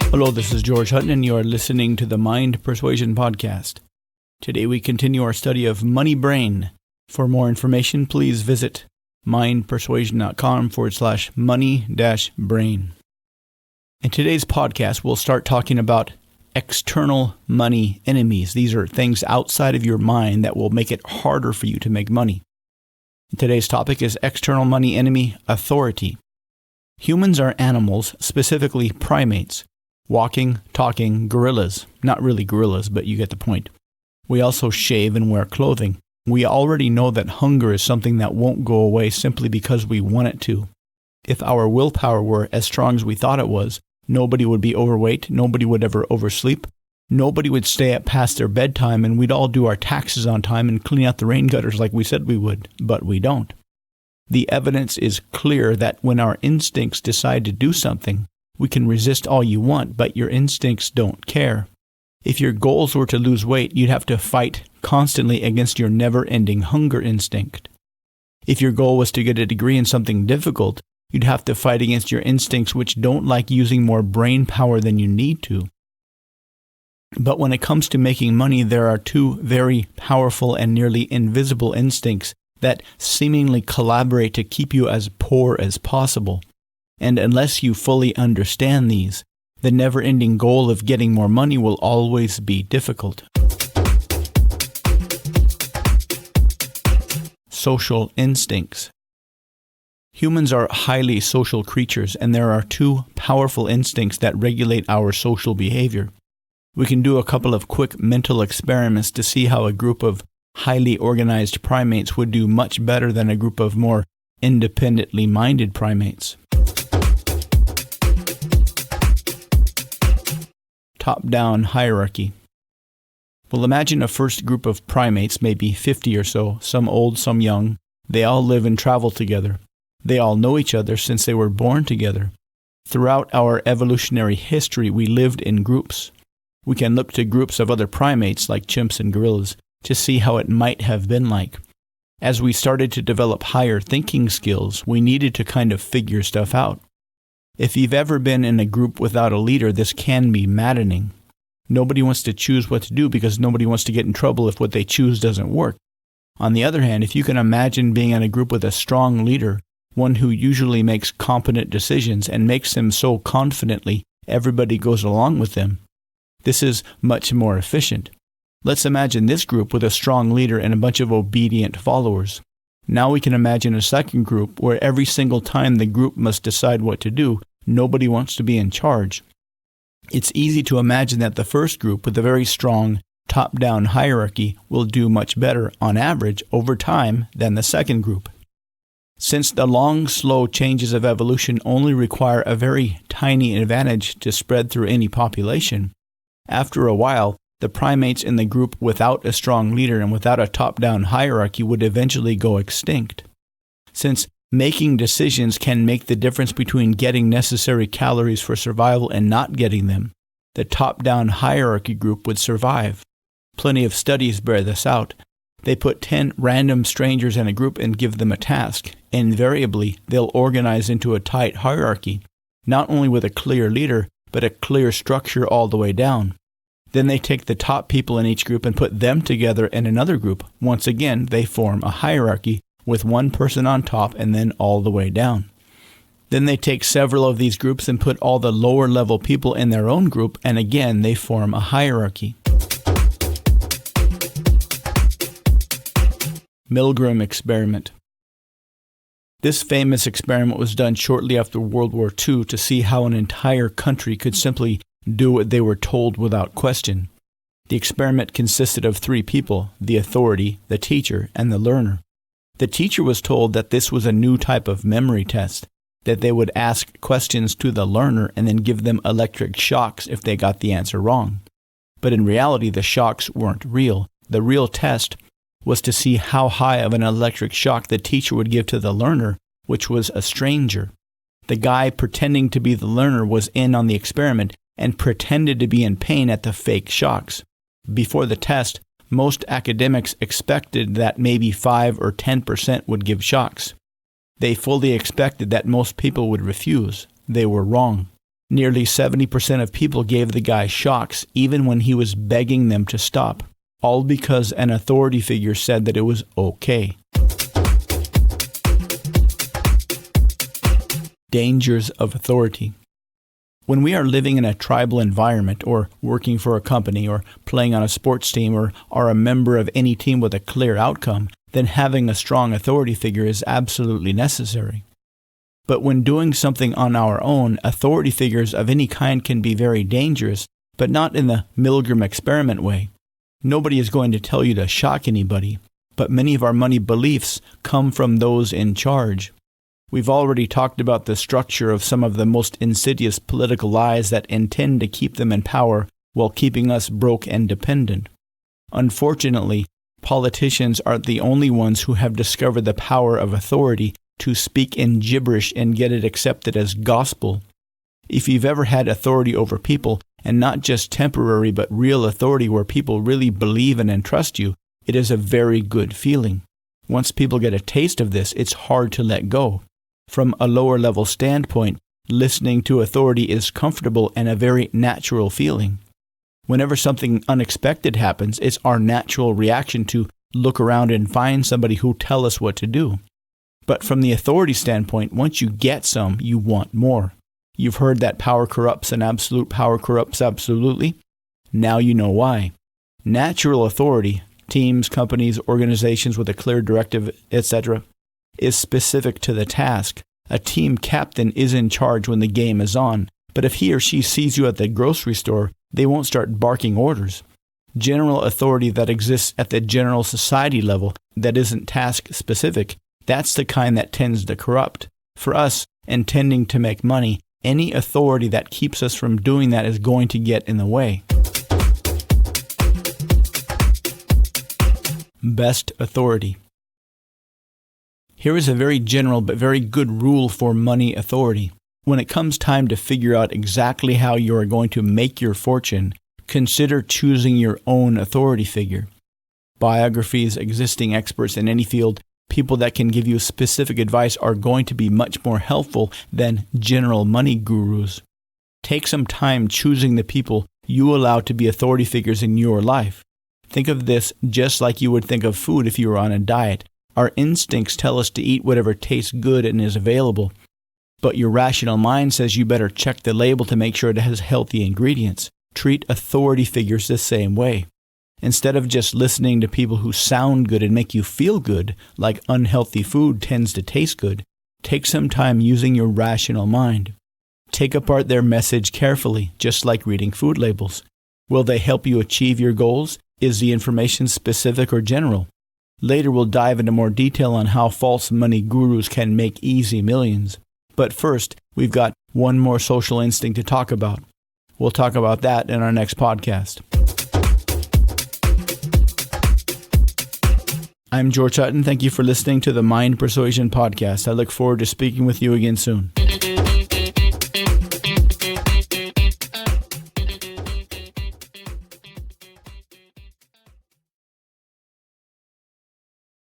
Hello, this is George Hutton, and you are listening to the Mind Persuasion Podcast. Today we continue our study of money brain. For more information, please visit mindpersuasion.com/money-brain. In today's podcast, we'll start talking about external money enemies. These are things outside of your mind that will make it harder for you to make money. Today's topic is external money enemy, authority. Humans are animals, specifically primates. Walking, talking gorillas. Not really gorillas, but you get the point. We also shave and wear clothing. We already know that hunger is something that won't go away simply because we want it to. If our willpower were as strong as we thought it was, nobody would be overweight, nobody would ever oversleep, nobody would stay up past their bedtime, and we'd all do our taxes on time and clean out the rain gutters like we said we would, but we don't. The evidence is clear that when our instincts decide to do something, we can resist all you want, but your instincts don't care. If your goals were to lose weight, you'd have to fight constantly against your never-ending hunger instinct. If your goal was to get a degree in something difficult, you'd have to fight against your instincts which don't like using more brain power than you need to. But when it comes to making money, there are two very powerful and nearly invisible instincts that seemingly collaborate to keep you as poor as possible. And unless you fully understand these, the never-ending goal of getting more money will always be difficult. Social instincts. Humans are highly social creatures, and there are two powerful instincts that regulate our social behavior. We can do a couple of quick mental experiments to see how a group of highly organized primates would do much better than a group of more independently minded primates. Top-down hierarchy. Well, imagine a first group of primates, maybe 50 or so, some old, some young. They all live and travel together. They all know each other since they were born together. Throughout our evolutionary history, we lived in groups. We can look to groups of other primates like chimps and gorillas to see how it might have been like. As we started to develop higher thinking skills, we needed to kind of figure stuff out. If you've ever been in a group without a leader, this can be maddening. Nobody wants to choose what to do because nobody wants to get in trouble if what they choose doesn't work. On the other hand, if you can imagine being in a group with a strong leader, one who usually makes competent decisions and makes them so confidently everybody goes along with them, this is much more efficient. Let's imagine this group with a strong leader and a bunch of obedient followers. Now we can imagine a second group where every single time the group must decide what to do, nobody wants to be in charge. It's easy to imagine that the first group with a very strong top-down hierarchy will do much better, on average, over time than the second group. Since the long, slow changes of evolution only require a very tiny advantage to spread through any population, after a while, the primates in the group without a strong leader and without a top-down hierarchy would eventually go extinct. Since making decisions can make the difference between getting necessary calories for survival and not getting them, the top-down hierarchy group would survive. Plenty of studies bear this out. They put 10 random strangers in a group and give them a task. Invariably, they'll organize into a tight hierarchy, not only with a clear leader, but a clear structure all the way down. Then they take the top people in each group and put them together in another group. Once again, they form a hierarchy with one person on top and then all the way down. Then they take several of these groups and put all the lower level people in their own group, and again they form a hierarchy. Milgram Experiment. This famous experiment was done shortly after World War II to see how an entire country could simply do what they were told without question. The experiment consisted of 3 people: the authority, the teacher, and the learner. The teacher was told that this was a new type of memory test, that they would ask questions to the learner and then give them electric shocks if they got the answer wrong. But in reality, the shocks weren't real. The real test was to see how high of an electric shock the teacher would give to the learner, which was a stranger. The guy pretending to be the learner was in on the experiment and pretended to be in pain at the fake shocks. Before the test, most academics expected that maybe 5 or 10% would give shocks. They fully expected that most people would refuse. They were wrong. Nearly 70% of people gave the guy shocks even when he was begging them to stop, all because an authority figure said that it was okay. Dangers of authority. When we are living in a tribal environment, or working for a company, or playing on a sports team, or are a member of any team with a clear outcome, then having a strong authority figure is absolutely necessary. But when doing something on our own, authority figures of any kind can be very dangerous, but not in the Milgram Experiment way. Nobody is going to tell you to shock anybody, but many of our money beliefs come from those in charge. We've already talked about the structure of some of the most insidious political lies that intend to keep them in power while keeping us broke and dependent. Unfortunately, politicians aren't the only ones who have discovered the power of authority to speak in gibberish and get it accepted as gospel. If you've ever had authority over people, and not just temporary but real authority where people really believe and entrust you, it is a very good feeling. Once people get a taste of this, it's hard to let go. From a lower level standpoint, listening to authority is comfortable and a very natural feeling. Whenever something unexpected happens, it's our natural reaction to look around and find somebody who tell us what to do. But from the authority standpoint, once you get some, you want more. You've heard that power corrupts and absolute power corrupts absolutely. Now you know why. Natural authority, teams, companies, organizations with a clear directive, etc., is specific to the task. A team captain is in charge when the game is on, but if he or she sees you at the grocery store, they won't start barking orders. General authority that exists at the general society level that isn't task specific, that's the kind that tends to corrupt. For us, intending to make money, any authority that keeps us from doing that is going to get in the way. Best authority. Here is a very general but very good rule for money authority. When it comes time to figure out exactly how you are going to make your fortune, consider choosing your own authority figure. Biographies, existing experts in any field, people that can give you specific advice are going to be much more helpful than general money gurus. Take some time choosing the people you allow to be authority figures in your life. Think of this just like you would think of food if you were on a diet. Our instincts tell us to eat whatever tastes good and is available. But your rational mind says you better check the label to make sure it has healthy ingredients. Treat authority figures the same way. Instead of just listening to people who sound good and make you feel good, like unhealthy food tends to taste good, take some time using your rational mind. Take apart their message carefully, just like reading food labels. Will they help you achieve your goals? Is the information specific or general? Later we'll dive into more detail on how false money gurus can make easy millions. But first, we've got one more social instinct to talk about. We'll talk about that in our next podcast. I'm George Hutton. Thank you for listening to the Mind Persuasion Podcast. I look forward to speaking with you again soon.